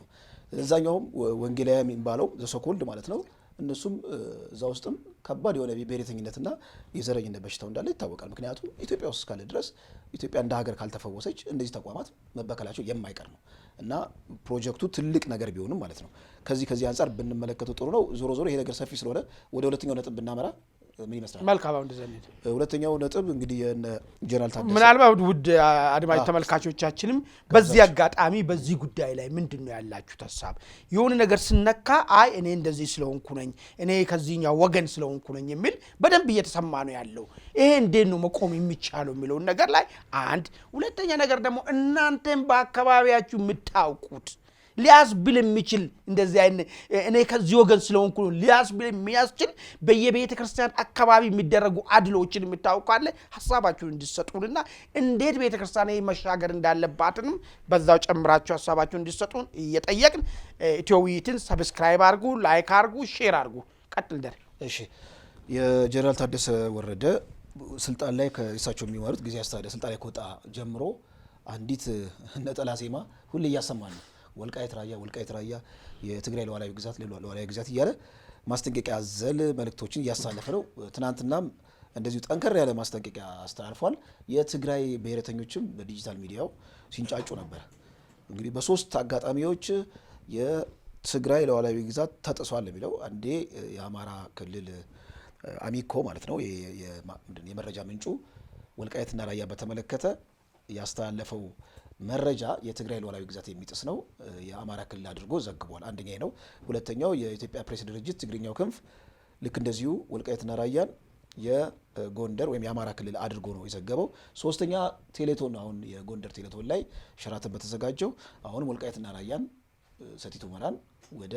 እዛኛውም ወንጌላዊ የሚባለው ዘሶኮልድ ማለት ነው እነሱም እዛ ውስጥም ከባድ የሆነ ብሔርተኝነትና የዘረኝነት በሽታው እንዳለ ይታወቃል። ምክንያቱም ኢትዮጵያ ውስጥ እስካለ ድረስ ኢትዮጵያ እንደ ሀገር ካልተፈወሰች እንደዚህ ተቋማት መበከላቸው የማይቀር ነው እና ፕሮጀክቱ ትልቅ ነገር ቢሆንም ማለት ነው ከዚህ አንጻር ብንመለከተው ጥሩ ነው። ዞሮ ዞሮ ይሄ ነገር ሰፊ ስለሆነ ወደ ሁለተኛው ነጥብ ብናመራ ምን ይመስላል? መልካም። አሁን እንደዘለለ ሁለተኛው ነጥብ እንግዲህ ጀነራል ታደሰ ምናልባት ውድ አድማጭ ተመልካቾቻችንም በዚህ አጋጣሚ በዚህ ጉዳይ ላይ ምንድነው ያላችሁ ሐሳብ? የሆነ ነገር ስነካ አይ እኔ እንደዚህ ስለሆንኩ ነኝ እኔ ከዚህኛው ወገን ስለሆንኩ ነኝ የሚል በደንብ እየተሰማ ነው ያለው። ይሄ እንዴት ነው መቆም የሚቻለው የሚለው ነገር ላይ አንድ። ሁለተኛ ነገር ደግሞ እናንተም በአካባቢያችሁ የምታውቁት ሊያስብል የሚችል እንደዚህ አይነት እኔ ከዚህ ወገን ስለሆንኩ ሊያስብል የሚያስችል በየቤተ ክርስቲያን አካባቢ የሚደረጉ አድሎችን የምታውቃለ ሐሳባችሁን እንዲሰጡንና እንዴት ቤተ ክርስቲያን መሻገር እንዳለባትንም በዛው ጨምራችሁ ሐሳባችሁን እንዲሰጡን እየጠየቅን ኢትዮ ውይይትን ሰብስክራይብ አድርጉ፣ ላይክ አድርጉ፣ ሼር አድርጉ። ቀጥል ደር። እሺ የጀነራል ታደሰ ወረደ ስልጣን ላይ ከእሳቸው የሚመሩት ጊዜ አስተዳደር ስልጣን ላይ ከወጣ ጀምሮ አንዲት ነጠላ ዜማ ሁሌ እያሰማን ነው። ወልቃይት ራያ የትግራይ ሉዓላዊ ግዛት እያለ ማስጠንቀቂያ አዘል መልእክቶችን እያሳለፈ ነው። ትናንትናም እንደዚሁ ጠንከር ያለ ማስጠንቀቂያ አስተላልፏል። የትግራይ ብሔረተኞችም በዲጂታል ሚዲያው ሲንጫጩ ነበር። እንግዲህ በሶስት አጋጣሚዎች የትግራይ ሉዓላዊ ግዛት ተጥሷል የሚለው አንዴ የአማራ ክልል አሚኮ ማለት ነው የመረጃ ምንጩ ወልቃይትና ራያ በተመለከተ ያስተላለፈው መረጃ የትግራይ ሉዓላዊ ግዛት የሚጥስ ነው የአማራ ክልል አድርጎ ዘግቧል። አንደኛ ነው። ሁለተኛው የኢትዮጵያ ፕሬስ ድርጅት ትግርኛው ክንፍ ልክ እንደዚሁ ወልቃይትና ራያን የጎንደር ወይም የአማራ ክልል አድርጎ ነው የዘገበው። ሶስተኛ ቴሌቶን አሁን የጎንደር ቴሌቶን ላይ ሸራተን በተዘጋጀው አሁን ወልቃይትና ራያን ሰቲት ሁመራን ወደ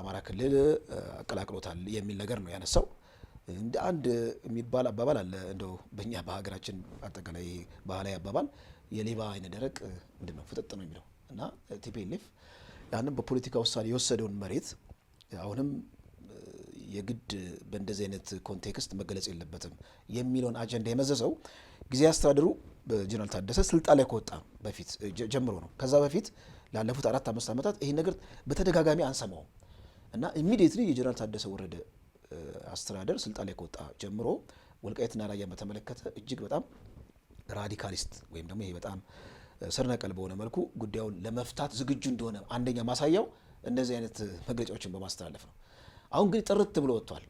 አማራ ክልል አቀላቅሎታል የሚል ነገር ነው ያነሳው። እንደ አንድ የሚባል አባባል አለ እንደው በእኛ በሀገራችን አጠቃላይ ባህላዊ አባባል የሌባ አይነ ደረቅ ምንድነው ፍጥጥ ነው የሚለው እና ቲፒኤልኤፍ ያንን በፖለቲካ ውሳኔ የወሰደውን መሬት አሁንም የግድ በእንደዚህ አይነት ኮንቴክስት መገለጽ የለበትም የሚለውን አጀንዳ የመዘዘው ጊዜ አስተዳደሩ በጀነራል ታደሰ ስልጣን ላይ ከወጣ በፊት ጀምሮ ነው። ከዛ በፊት ላለፉት 4-5 ዓመታት ይሄን ነገር በተደጋጋሚ አንሰማውም እና ኢሚዲየትሊ የጀነራል ታደሰ ወረደ አስተዳደር ስልጣን ላይ ከወጣ ጀምሮ ወልቃይትና ራያን በተመለከተ እጅግ በጣም ራዲካሊስት ወይም ደግሞ ይሄ በጣም ስር ነቀል በሆነ መልኩ ጉዳዩን ለመፍታት ዝግጁ እንደሆነ አንደኛ ማሳያው እንደዚህ አይነት መግለጫዎችን በማስተላለፍ ነው። አሁን ግን ጥርት ብሎ ወጥቷል።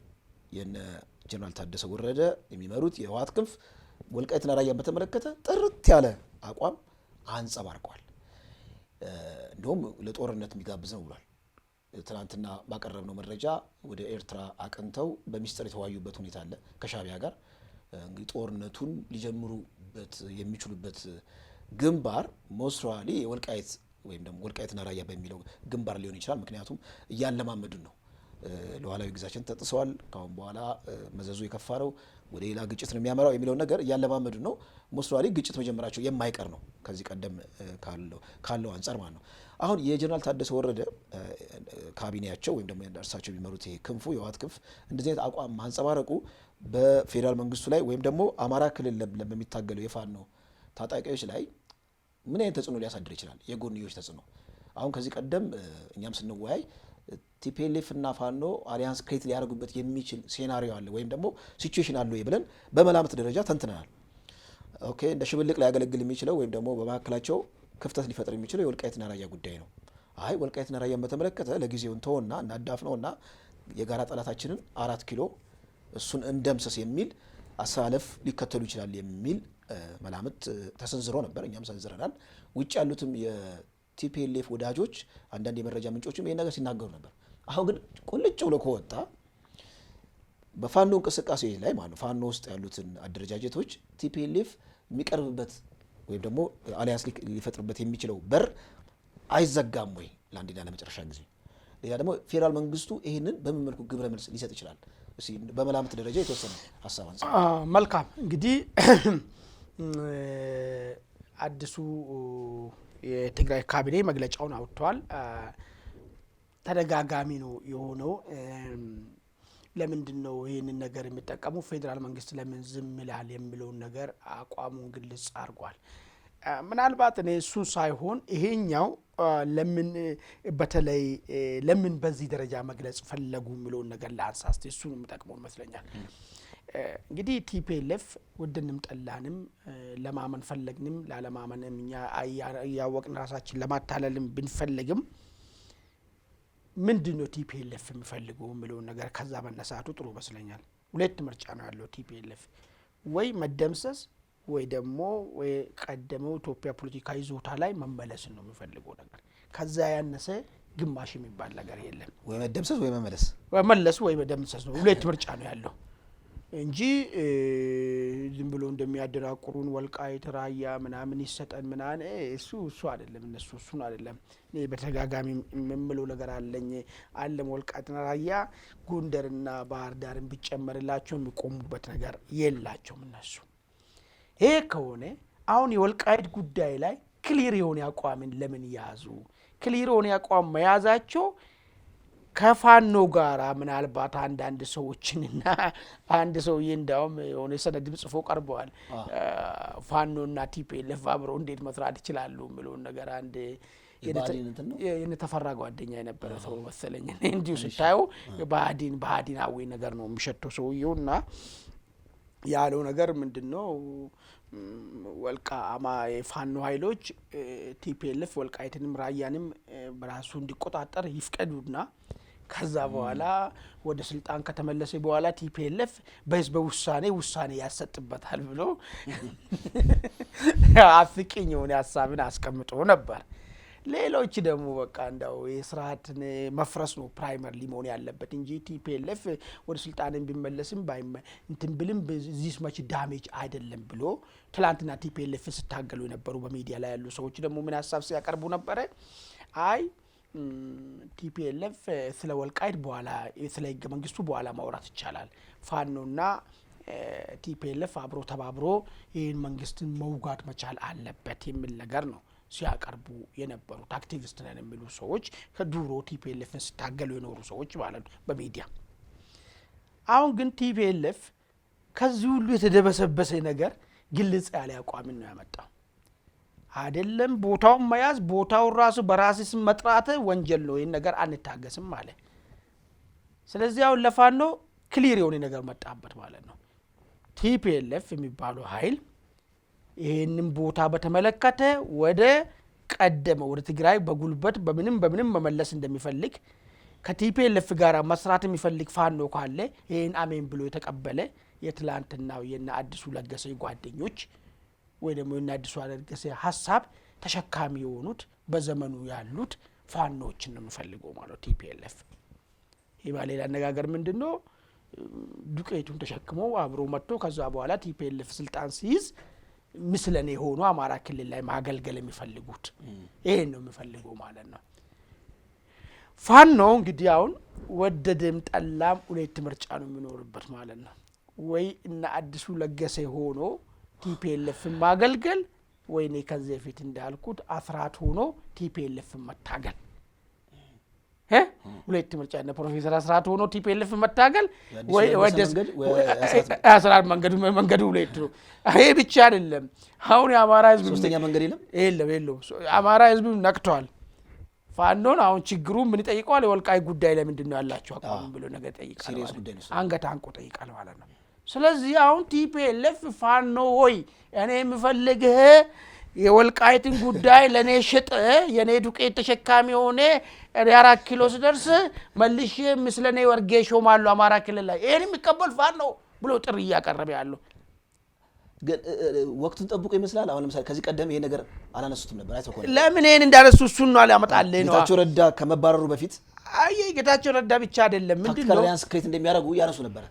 የነ ጀነራል ታደሰ ወረደ የሚመሩት የህወሓት ክንፍ ወልቃይትና ራያን በተመለከተ ጥርት ያለ አቋም አንጸባርቋል። እንደውም ለጦርነት የሚጋብዝ ነው ብሏል። ትናንትና ባቀረብነው መረጃ ወደ ኤርትራ አቅንተው በሚስጥር የተወያዩበት ሁኔታ አለ ከሻዕቢያ ጋር። እንግዲህ ጦርነቱን ሊጀምሩበት የሚችሉበት ግንባር ሞስራሊ የወልቃይት ወይም ደግሞ ወልቃይትና ራያ በሚለው ግንባር ሊሆን ይችላል። ምክንያቱም እያለማመዱን ነው። ሉዓላዊ ግዛችን ተጥሰዋል፣ ካሁን በኋላ መዘዙ የከፋ ነው፣ ወደ ሌላ ግጭት ነው የሚያመራው የሚለውን ነገር እያለማመዱን ነው። ሞስራሊ ግጭት መጀመራቸው የማይቀር ነው ከዚህ ቀደም ካለው አንጻር ማለት ነው። አሁን የጀነራል ታደሰ ወረደ ካቢኔያቸው ወይም ደግሞ እርሳቸው የሚመሩት ይሄ ክንፉ የህወሓት ክንፍ እንደዚህ አይነት አቋም ማንጸባረቁ በፌዴራል መንግስቱ ላይ ወይም ደግሞ አማራ ክልል በሚታገለው የፋኖ ታጣቂዎች ላይ ምን አይነት ተጽዕኖ ሊያሳድር ይችላል? የጎንዮሽ ተጽዕኖ። አሁን ከዚህ ቀደም እኛም ስንወያይ ቲፒኤልኤፍ እና ፋኖ አሊያንስ ክሬት ሊያደርጉበት የሚችል ሴናሪዮ አለ ወይም ደግሞ ሲቹዌሽን አለ ብለን በመላምት ደረጃ ተንትነናል። ኦኬ እንደ ሽብልቅ ሊያገለግል የሚችለው ወይም ደግሞ በመካከላቸው ክፍተት ሊፈጥር የሚችለው የወልቃይትና ራያ ጉዳይ ነው። አይ ወልቃይትና ራያን በተመለከተ ለጊዜው እንተውና እናዳፍነውና የጋራ ጠላታችንን 4 ኪሎ እሱን እንደምሰስ የሚል አሳለፍ ሊከተሉ ይችላል የሚል መላምት ተሰንዝሮ ነበር። እኛም ሰንዝረናል። ውጭ ያሉትም የቲፒኤልኤፍ ወዳጆች አንዳንድ የመረጃ ምንጮችም ይሄን ነገር ሲናገሩ ነበር። አሁን ግን ቁልጭ ብሎ ከወጣ በፋኖ እንቅስቃሴ ላይ ማለት ነው ፋኖ ውስጥ ያሉትን አደረጃጀቶች ቲፒኤልኤፍ የሚቀርብበት ወይም ደግሞ አሊያንስ ሊፈጥርበት የሚችለው በር አይዘጋም ወይ ለአንዴና ለመጨረሻ ጊዜ? ሌላ ደግሞ ፌዴራል መንግስቱ ይህንን በምን መልኩ ግብረ መልስ ሊሰጥ ይችላል? በመላምት ደረጃ የተወሰነ ሀሳብ አንሳ። መልካም እንግዲህ አዲሱ የትግራይ ካቢኔ መግለጫውን አውጥቷል። ተደጋጋሚ ነው የሆነው። ለምንድን ነው ይህንን ነገር የሚጠቀሙ ፌዴራል መንግስት ለምን ዝም ይላል የሚለውን ነገር አቋሙን ግልጽ አድርጓል። ምናልባት እኔ እሱ ሳይሆን ይሄኛው ለምን በተለይ ለምን በዚህ ደረጃ መግለጽ ፈለጉ የሚለውን ነገር ለአንሳስቴ እሱን የሚጠቅመው ይመስለኛል። እንግዲህ ቲፒኤልኤፍ ወደንም ጠላንም ለማመን ፈለግንም ላለማመንም እኛ ያወቅን ራሳችን ለማታለልም ብንፈልግም ምንድነው ቲፒኤልኤፍ የሚፈልገው የሚለውን ነገር ከዛ መነሳቱ ጥሩ ይመስለኛል። ሁለት ምርጫ ነው ያለው ቲፒኤልኤፍ፣ ወይ መደምሰስ ወይ ደግሞ ወይ ቀደመው ኢትዮጵያ ፖለቲካ ይዞታ ላይ መመለስ ነው የሚፈልገው ነገር። ከዛ ያነሰ ግማሽ የሚባል ነገር የለም። ወይ መደምሰስ ወይ መመለስ፣ ወይ መለስ ወይ መደምሰስ ነው። ሁለት ምርጫ ነው ያለው እንጂ ዝም ብሎ እንደሚያደራቁሩን ወልቃይት ራያ ምናምን ይሰጠን ምናምን እሱ አይደለም። እነሱ እሱን አይደለም። በተጋጋሚ የምለው ነገር አለም ወልቃይትና ራያ ጎንደርና ባህር ዳርን ቢጨመርላቸው የሚቆሙበት ነገር የላቸውም እነሱ። ይሄ ከሆነ አሁን የወልቃይት ጉዳይ ላይ ክሊር የሆነ አቋምን ለምን ያዙ? ክሊር የሆነ አቋም መያዛቸው ከፋኖ ጋራ ምናልባት አንዳንድ ሰዎችንና አንድ ሰውዬ እንዳውም የሆነ ሰነድ ጽፎ ቀርበዋል። ፋኖና ቲፒኤልኤፍ አብረው እንዴት መስራት ይችላሉ የሚለውን ነገር አንድ የተፈራ ጓደኛ የነበረ ሰው መሰለኝ። እንዲሁ ስታየው ባህዲናዊ ነገር ነው የሚሸተው ሰውዬውና ያለው ነገር ምንድነው? የፋኖ ኃይሎች ቲፒኤልኤፍ ወልቃይትንም ራያንም በራሱ እንዲቆጣጠር ይፍቀዱና ከዛ በኋላ ወደ ስልጣን ከተመለሰ በኋላ ቲፒኤልኤፍ በህዝብ ውሳኔ ያሰጥበታል ብሎ አፍቂኝ የሆነ ሀሳብን አስቀምጦ ነበር። ሌሎች ደግሞ በቃ እንዳው የስርዓትን መፍረስ ነው ፕራይመርሊ መሆን ያለበት እንጂ ቲፒኤልኤፍ ወደ ስልጣንን ቢመለስም እንትን ብልም ዚስ መች ዳሜጅ አይደለም ብሎ ትላንትና ቲፒኤልኤፍ ስታገሉ የነበሩ በሚዲያ ላይ ያሉ ሰዎች ደግሞ ምን ሀሳብ ሲያቀርቡ ነበረ? አይ ቲፒኤልኤፍ ስለ ወልቃይት በኋላ ስለ ህገ መንግስቱ በኋላ ማውራት ይቻላል፣ ፋኖና ቲፒኤልኤፍ አብሮ ተባብሮ ይህን መንግስትን መውጋት መቻል አለበት የሚል ነገር ነው ሲያቀርቡ የነበሩት አክቲቪስት ነን የሚሉ ሰዎች፣ ከዱሮ ቲፒኤልኤፍን ስታገሉ የኖሩ ሰዎች ማለት ነው በሚዲያ። አሁን ግን ቲፒኤልኤፍ ከዚህ ሁሉ የተደበሰበሰ ነገር ግልጽ ያለ አቋም ነው ያመጣው። አይደለም ቦታውን መያዝ፣ ቦታውን ራሱ በራስ ስም መጥራት ወንጀል ነው፣ ይሄን ነገር አንታገስም ማለት። ስለዚህ አሁን ለፋኖ ክሊር የሆነ ነገር መጣበት ማለት ነው። ቲፒኤልኤፍ የሚባለው ኃይል ይሄንን ቦታ በተመለከተ ወደ ቀደመ ወደ ትግራይ በጉልበት በምንም መመለስ እንደሚፈልግ፣ ከቲፒኤልኤፍ ጋር መስራት የሚፈልግ ፋኖ ካለ ይሄን አሜን ብሎ የተቀበለ የትላንትናው የና አዲሱ ለገሰ ጓደኞች ወይ ደግሞ የና አዲሱ ለገሰ ሐሳብ ተሸካሚ የሆኑት በዘመኑ ያሉት ፋኖዎችን ነው የሚፈልገው ማለት ቲፒኤልኤፍ። ይሄ ባሌላ አነጋገር ምንድነው? ዱቄቱን ተሸክሞ አብሮ መጥቶ ከዛ በኋላ ቲፒኤልኤፍ ስልጣን ሲይዝ ምስለኔ ሆኖ አማራ ክልል ላይ ማገልገል የሚፈልጉት ይሄን ነው የሚፈልገው ማለት ነው። ፋኖ እንግዲህ አሁን ወደደም ጠላም ሁለት ምርጫ ነው የሚኖርበት ማለት ነው። ወይ እና አዲሱ ለገሰ ሆኖ ቲፒኤልኤፍ ማገልገል፣ ወይ ነው ከዚህ በፊት እንዳልኩት አስራት ሆኖ ቲፒኤልኤፍ መታገል። ሁለት ምርጫ ነው። ፕሮፌሰር አስራት ሆኖ ቲፒኤልኤፍ መታገል ወይ አስራት መንገዱ ሁለት ነው። ይሄ ብቻ አይደለም። አሁን የአማራ ህዝብ ሶስተኛ መንገድ የለም። አማራ ህዝብ ነክቷል። ፋኖን አሁን ችግሩ ምን ይጠይቀዋል? የወልቃይት ጉዳይ ላይ ምንድነው ያላችሁ አቋም ብሎ ነገር ጠይቃል። አንገት አንቆ ጠይቃል ማለት ነው። ስለዚህ አሁን ቲፒኤልኤፍ ፋኖ ሆይ እኔ የምፈልግህ የወልቃይትን ጉዳይ ለኔ ሽጥ፣ የኔ ዱቄት ተሸካሚ ሆነ 4 ኪሎ ሲደርስ መልሼ ምስለኔ ወርጌ ሾማሉ አማራ ክልል ላይ ይሄን የሚቀበል ፋኖ ብሎ ጥሪ እያቀረበ ያለው ግን ወቅቱን ጠብቆ ይመስላል። አሁን ለምሳሌ ከዚህ ቀደም ይሄ ነገር አላነሱትም ነበር አይተኮለ ለምን ይሄን እንዳነሱ እሱን ነው ያመጣልኝ ነው። ጌታቸው ረዳ ከመባረሩ በፊት ጌታቸው ረዳ ብቻ አይደለም ምንድነው ታክቲካል አላያንስ ክሬት እንደሚያደርጉ ያነሱ ነበር።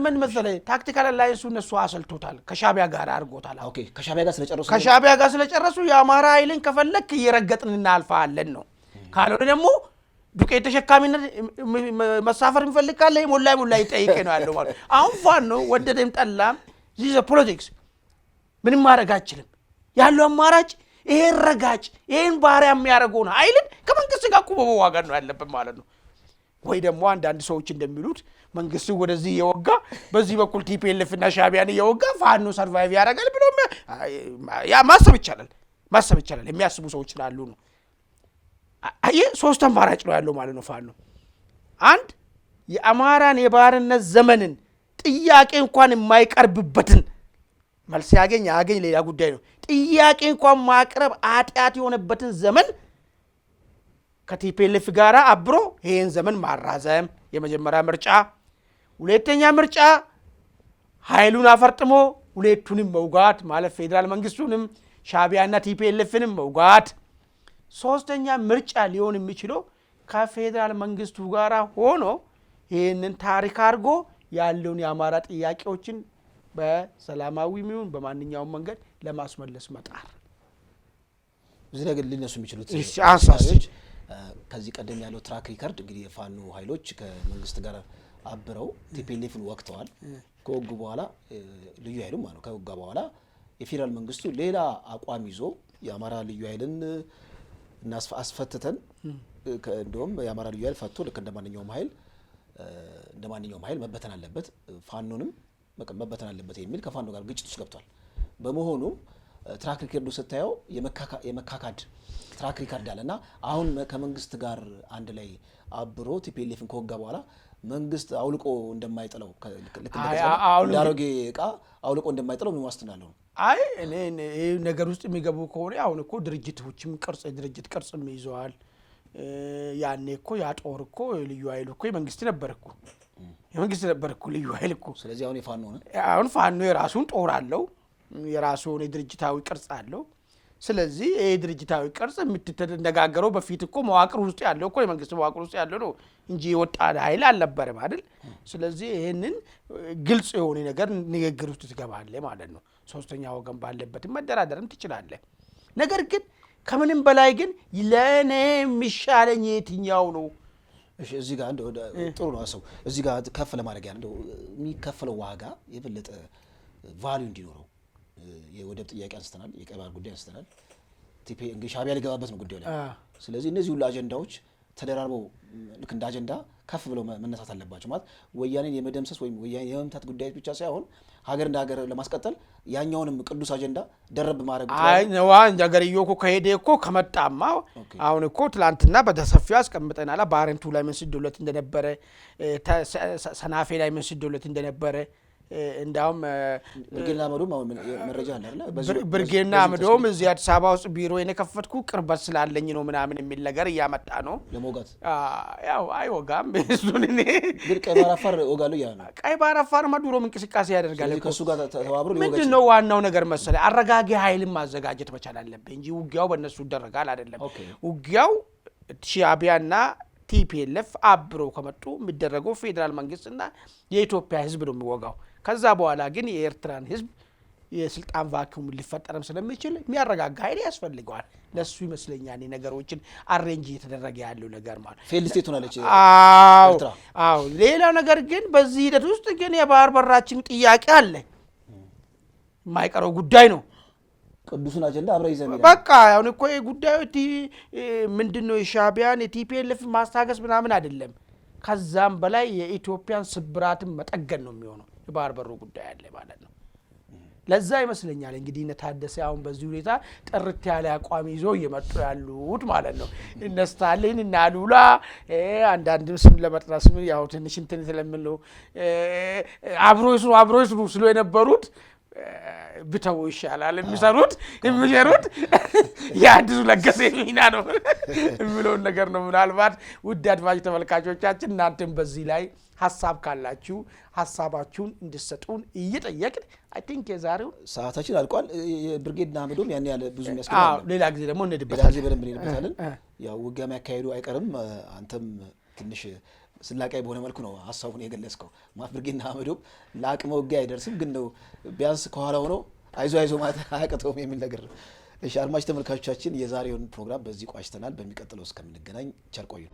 ምን መሰለህ ታክቲካል አላያንስ እነሱ አሰልቶታል፣ ከሻቢያ ጋር አድርጎታል። ኦኬ ከሻቢያ ጋር ስለጨረሱ የአማራ ኃይልን ከፈለክ እየረገጥን እናልፋለን ነው። ካልሆነ ደግሞ ዱቄት ተሸካሚነት መሳፈር የሚፈልግ ካለ ሞላ ይጠይቅ ነው ያለው ማለት። አሁን ፋኖ ወደደም ጠላም ዚስ ፖለቲክስ ምንም ማድረግ አይችልም። ያለው አማራጭ ይሄ ረጋጭ ይሄን ባሪያ የሚያደርገው ነው ኃይልን ከመንግስት ጋር ቁመው መዋጋት ነው ያለበት ማለት ነው። ወይ ደግሞ አንዳንድ ሰዎች እንደሚሉት መንግስቱ ወደዚህ እየወጋ በዚህ በኩል ቲፒኤልኤፍ እና ሻዕቢያን እየወጋ ፋኖ ሰርቫይቭ ያደርጋል ብሎ ያ ማሰብ ይቻላል የሚያስቡ ሰዎች ስላሉ ነው። ይህ 3 አማራጭ ነው ያለው ማለት ነው ፋኖ። አንድ የአማራን የባርነት ዘመንን ጥያቄ እንኳን የማይቀርብበትን መልስ ያገኝ ሌላ ጉዳይ ነው። ጥያቄ እንኳን ማቅረብ ኃጢአት የሆነበትን ዘመን ከቲፒኤልኤፍ ጋር አብሮ ይህን ዘመን ማራዘም የመጀመሪያ ምርጫ። ሁለተኛ ምርጫ ኃይሉን አፈርጥሞ ሁለቱንም መውጋት ማለት ፌዴራል መንግስቱንም ሻዕቢያና ቲፒኤልኤፍንም መውጋት። ሶስተኛ ምርጫ ሊሆን የሚችለው ከፌዴራል መንግስቱ ጋር ሆኖ ይህንን ታሪክ አድርጎ ያለውን የአማራ ጥያቄዎችን በሰላማዊ ሚሆን በማንኛውም መንገድ ለማስመለስ መጣር። እዚህ ላይ ሊነሱ የሚችሉት አንሳስች ከዚህ ቀደም ያለው ትራክ ሪከርድ እንግዲህ የፋኖ ኃይሎች ከመንግስት ጋር አብረው ቲፒኤልኤፍን ወቅተዋል። ከወጉ በኋላ ልዩ ኃይሉም ማለት ነው ከወጋ በኋላ የፌዴራል መንግስቱ ሌላ አቋም ይዞ የአማራ ልዩ ኃይልን አስፈትተን እንደውም የአማራ ልዩ ኃይል ፈቶ ልክ እንደማንኛውም ኃይል መበተን አለበት፣ ፋኖንም መበተን አለበት የሚል ከፋኖ ጋር ግጭት ውስጥ ገብቷል። በመሆኑም ትራክ ሪከርዱ ስታየው የመካካድ ትራክ ሪከርድ አለና አሁን ከመንግስት ጋር አንድ ላይ አብሮ ቲፒኤልኤፍን ከወጋ በኋላ መንግስት አውልቆ እንደማይጥለው እንዳሮጌ እቃ አውልቆ እንደማይጥለው ምን ዋስትና አለው? አይ እኔ ይሄ ነገር ውስጥ የሚገቡ ከሆነ አሁን እኮ ድርጅቶችም ድርጅት ቅርጽም ይዘዋል። ያኔ እኮ ያጦር እኮ ልዩ ኃይል እኮ የመንግስት ነበር እኮ ልዩ ኃይል እኮ። ስለዚህ አሁን የፋኖ ነው። አሁን ፋኖ የራሱን ጦር አለው፣ የራሱ የሆነ ድርጅታዊ ቅርጽ አለው። ስለዚህ ይሄ ድርጅታዊ ቅርጽ የምትነጋገረው በፊት እኮ መዋቅር ውስጥ ያለው እኮ የመንግስት መዋቅር ውስጥ ያለው ነው እንጂ የወጣ ኃይል አልነበረም አይደል? ስለዚህ ይሄንን ግልጽ የሆነ ነገር ንግግር ውስጥ ትገባለህ ማለት ነው። ሶስተኛ ወገን ባለበትም መደራደርም ትችላለህ። ነገር ግን ከምንም በላይ ግን ለእኔ የሚሻለኝ የትኛው ነው? እሺ እዚህ ጋር እንደው ጥሩ ነው ሰው እዚህ ጋር ከፍ ለማድረግ ያለው የሚከፈለው ዋጋ የበለጠ ቫልዩ እንዲኖረው የወደብ ጥያቄ አንስተናል፣ የቀይ ባህር ጉዳይ አንስተናል። እንግዲህ ሻዕቢያ ሊገባበት ነው ጉዳዩ ላይ። ስለዚህ እነዚህ ሁሉ አጀንዳዎች ተደራርበው ልክ እንደ አጀንዳ ከፍ ብለው መነሳት አለባቸው። ማለት ወያኔን የመደምሰስ ወይም ወያኔን የመምታት ጉዳይ ብቻ ሳይሆን ሀገር እንደ ሀገር ለማስቀጠል ያኛውንም ቅዱስ አጀንዳ ደረብ ማድረግ ነዋ። እንጂ ሀገርዮ እኮ ከሄደ እኮ ከመጣማ አሁን እኮ ትላንትና በተሰፊው አስቀምጠናል። ባረንቱ ላይ ምን ሲደውለት እንደነበረ፣ ሰናፌ ላይ ምን ሲደውለት እንደነበረ እንዳውም ብርጌና አመዶም አሁን መረጃ አለ አይደል? ብርጌና አመዶም እዚህ አዲስ አበባ ውስጥ ቢሮ የከፈትኩ ቅርበት ስላለኝ ነው ምናምን የሚል ነገር እያመጣ ነው ለሞጋት። ያው አይወጋም እሱን እኔ ግን ቀይ ባህር አፋር ወጋለው ያ ነው። ቀይ ባህር አፋር ማዱሮም እንቅስቃሴ ያደርጋል እኮ ከሱ ጋር ተባብሮ ሊወጋ ምንድን ነው ዋናው ነገር መሰለ አረጋጊ ኃይልን ማዘጋጀት መቻል አለብህ እንጂ ውጊያው በእነሱ ይደረጋል አይደለም። ውጊያው ሻዕቢያና ቲፒኤልኤፍ አብረው ከመጡ የሚደረገው ፌዴራል መንግስትና የኢትዮጵያ ህዝብ ነው የሚወጋው። ከዛ በኋላ ግን የኤርትራን ህዝብ የስልጣን ቫኩም ሊፈጠርም ስለሚችል የሚያረጋጋ ኃይል ያስፈልገዋል። ለሱ ይመስለኛል ነገሮችን አሬንጅ እየተደረገ ያለው ነገር ማለት ፌልድ ስቴት ሆናለች ኤርትራ። አዎ ሌላው ነገር ግን በዚህ ሂደት ውስጥ ግን የባህር በራችን ጥያቄ አለ፣ የማይቀረው ጉዳይ ነው። ቅዱስን አጀንዳ አብረ ይዘን በቃ አሁን እኮ ጉዳዩ ምንድነው የሻዕቢያን የቲፒኤልኤፍ ማስታገስ ምናምን አይደለም። ከዛም በላይ የኢትዮጵያን ስብራትን መጠገን ነው የሚሆነው። የባህር በሩ ጉዳይ አለ ማለት ነው። ለዛ ይመስለኛል እንግዲህ እነታደሰ አሁን በዚህ ሁኔታ ጥርት ያለ አቋም ይዞ እየመጡ ያሉት ማለት ነው። እነ ስታሊን እና ሉላ አንዳንድ ስም ለመጥራት ያው ትንሽ እንትን ስለምንለው አብሮ ይስሩ ስሎ የነበሩት ብተው ይሻላል። የሚሰሩት የአዲሱ ለገሰ ሚና ነው የሚለውን ነገር ነው። ምናልባት ውድ አድማጭ ተመልካቾቻችን እናንተም በዚህ ላይ ሀሳብ ካላችሁ ሀሳባችሁን እንድትሰጡን እየጠየቅን አይ ቲንክ የዛሬው ሰዓታችን አልቋል። ብርጌድና አመዶም ያን ያለ ብዙ የሚያስቀር ሌላ ጊዜ ደግሞ እንድበታለን። ያው ውጊያ የሚያካሄዱ አይቀርም። አንተም ትንሽ ስላቃይ በሆነ መልኩ ነው ሀሳቡን የገለጽከው። ብርጌድና አመዶም ለአቅመ ውጊያ አይደርስም፣ ግን ነው ቢያንስ ከኋላ ሆኖ አይዞ ማለት አያቅተውም የሚል ነገር ነው። እሺ አድማጭ ተመልካቾቻችን የዛሬውን ፕሮግራም በዚህ ቋጭተናል። በሚቀጥለው እስከምንገናኝ ቸር ቆዩ።